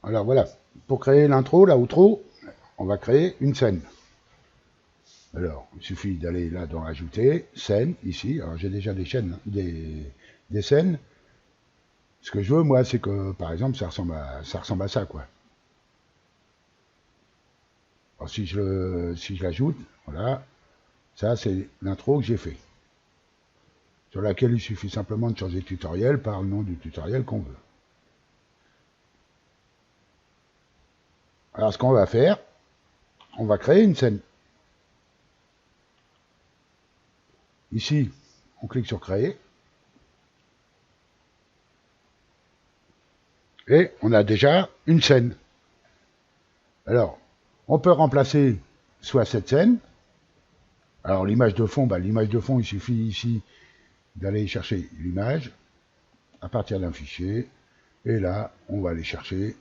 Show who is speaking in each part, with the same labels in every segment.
Speaker 1: Alors voilà, pour créer l'intro, la outro, on va créer une scène. Alors, il suffit d'aller là dans Ajouter, scène, ici. Alors j'ai déjà des chaînes, des scènes. Ce que je veux, moi, c'est que, par exemple, ça ressemble à ça, quoi. Alors si je l'ajoute, voilà, ça c'est l'intro que j'ai fait, sur laquelle il suffit simplement de changer tutoriel par le nom du tutoriel qu'on veut. Alors ce qu'on va faire, on va créer une scène. Ici, on clique sur créer. Et on a déjà une scène. Alors, on peut remplacer soit cette scène. Alors l'image de fond, il suffit ici d'aller chercher l'image à partir d'un fichier. Et là, on va aller chercher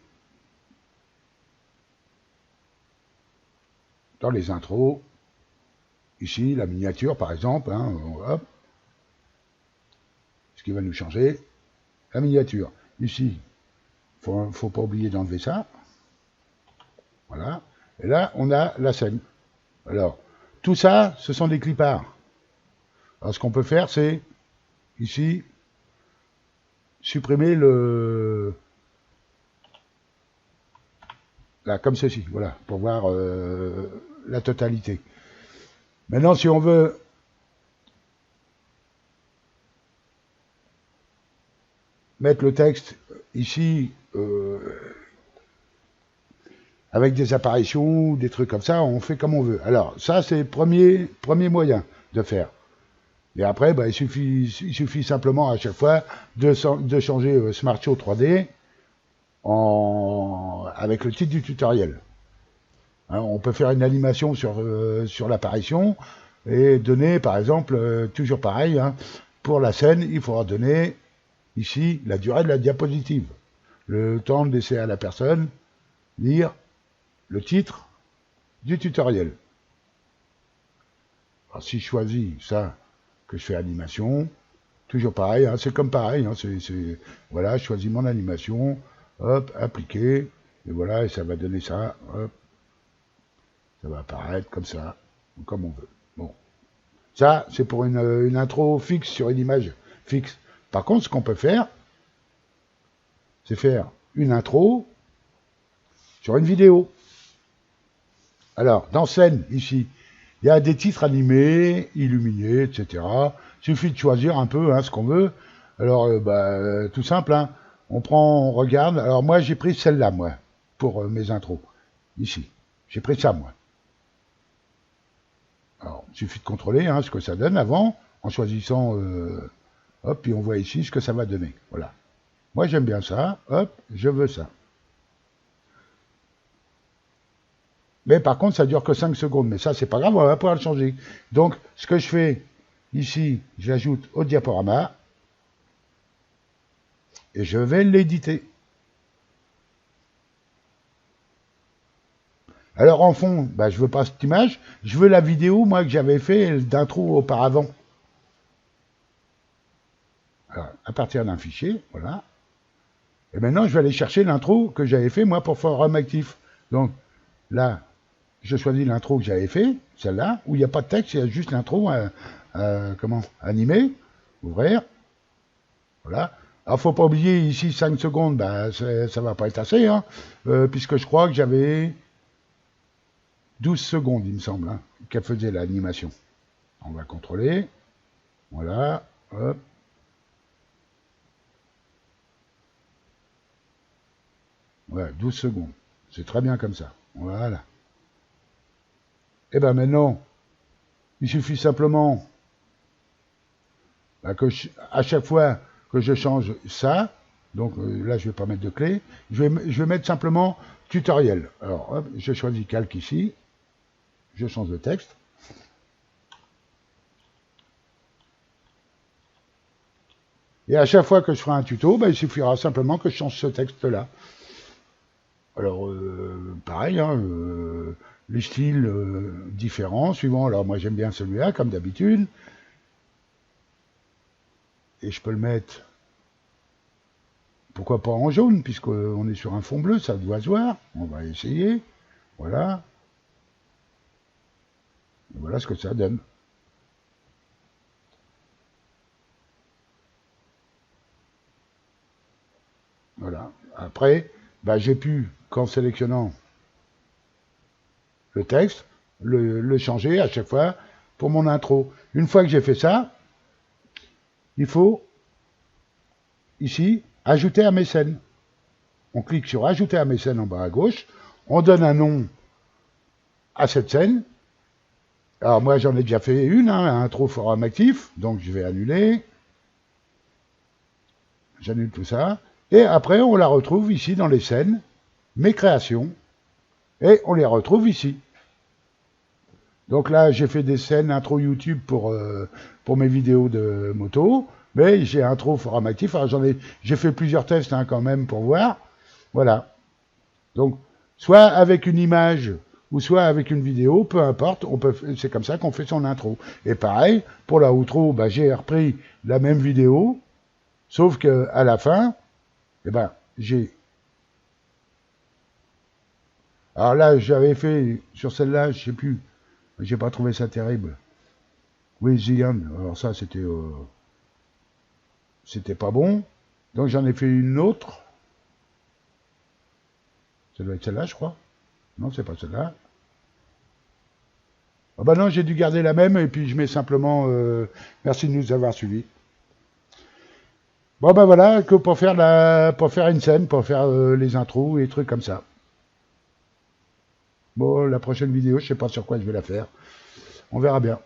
Speaker 1: dans les intros. Ici, la miniature, par exemple. Hein, hop. Ce qui va nous changer, la miniature. Ici, faut pas oublier d'enlever ça. Voilà. Et là, on a la scène. Alors, tout ça, ce sont des clipards. Alors, ce qu'on peut faire, c'est, ici, supprimer le... Là, comme ceci, voilà, pour voir la totalité. Maintenant, si on veut mettre le texte ici, avec des apparitions, des trucs comme ça, on fait comme on veut. Alors, ça, c'est le premier moyen de faire. Et après, bah, il suffit simplement à chaque fois de changer Smart Show 3D avec le titre du tutoriel. Hein, on peut faire une animation sur l'apparition et donner, par exemple, toujours pareil, hein, pour la scène, il faudra donner ici la durée de la diapositive. Le temps de laisser à la personne lire le titre du tutoriel. Alors, si je choisis ça, que je fais animation, toujours pareil, hein, c'est comme pareil, hein, voilà, je choisis mon animation, hop, appliquer, et voilà, et ça va donner ça, hop, ça va apparaître comme ça, comme on veut. Bon, ça, c'est pour une intro fixe sur une image fixe. Par contre, ce qu'on peut faire, c'est faire une intro sur une vidéo. Alors, dans scène, ici, il y a des titres animés, illuminés, etc. Il suffit de choisir un peu hein, ce qu'on veut. Alors, tout simple, hein. On regarde. Alors, moi, j'ai pris celle-là, moi, pour mes intros. Ici. J'ai pris ça, moi. Alors, il suffit de contrôler hein, ce que ça donne avant, en choisissant... hop, puis on voit ici ce que ça va donner. Voilà. Moi, j'aime bien ça. Hop, je veux ça. Mais par contre, ça dure que 5 secondes. Mais ça, c'est pas grave, on va pouvoir le changer. Donc, ce que je fais ici, j'ajoute au diaporama et je vais l'éditer. Alors en fond, bah, je veux pas cette image, je veux la vidéo, moi, que j'avais fait d'intro auparavant. Alors, à partir d'un fichier, voilà. Et maintenant, je vais aller chercher l'intro que j'avais fait, moi, pour Forum Actif. Donc, là, je choisis l'intro que j'avais fait, celle-là, où il n'y a pas de texte, il y a juste l'intro, animé, ouvrir, voilà. Alors, faut pas oublier, ici, 5 secondes, bah, ça va pas être assez, hein, puisque je crois que j'avais 12 secondes, il me semble, hein, qu'elle faisait l'animation. On va contrôler, voilà, hop. Ouais, 12 secondes. C'est très bien comme ça. Voilà. Et bien maintenant, il suffit simplement bah, à chaque fois que je change ça, donc là je ne vais pas mettre de clé, je vais mettre simplement tutoriel. Alors hop, je choisis calque ici, je change de texte. Et à chaque fois que je ferai un tuto, bah, il suffira simplement que je change ce texte-là. Alors, pareil, hein, les styles différents, suivant. Alors, moi, j'aime bien celui-là, comme d'habitude. Et je peux le mettre Pourquoi pas en jaune, puisqu'on est sur un fond bleu, ça doit se voir. On va essayer. Voilà. Et voilà ce que ça donne. Voilà. Après, bah, j'ai pu, qu'en sélectionnant le texte, le changer à chaque fois pour mon intro. Une fois que j'ai fait ça, il faut, ici, ajouter à mes scènes. On clique sur ajouter à mes scènes en bas à gauche. On donne un nom à cette scène. Alors moi j'en ai déjà fait une, hein, intro forum actif, donc je vais annuler. J'annule tout ça. Et après on la retrouve ici dans les scènes, mes créations, et on les retrouve ici. Donc là j'ai fait des scènes intro YouTube pour mes vidéos de moto, mais j'ai intro forum actif. Alors j'ai fait plusieurs tests hein, quand même pour voir. Voilà. Donc soit avec une image ou soit avec une vidéo, peu importe, c'est comme ça qu'on fait son intro. Et pareil, pour la outro, bah, j'ai repris la même vidéo, sauf que à la fin, eh ben, j'ai... Alors là, j'avais fait, sur celle-là, je sais plus, j'ai pas trouvé ça terrible. Oui, Zion, alors ça, c'était pas bon. Donc j'en ai fait une autre. Ça doit être celle-là, je crois. Non, c'est pas celle-là. Ah bah non, j'ai dû garder la même, et puis je mets simplement merci de nous avoir suivis. Bon ben voilà, que pour faire une scène, pour faire les intros et trucs comme ça. Bon, la prochaine vidéo, je sais pas sur quoi je vais la faire. On verra bien.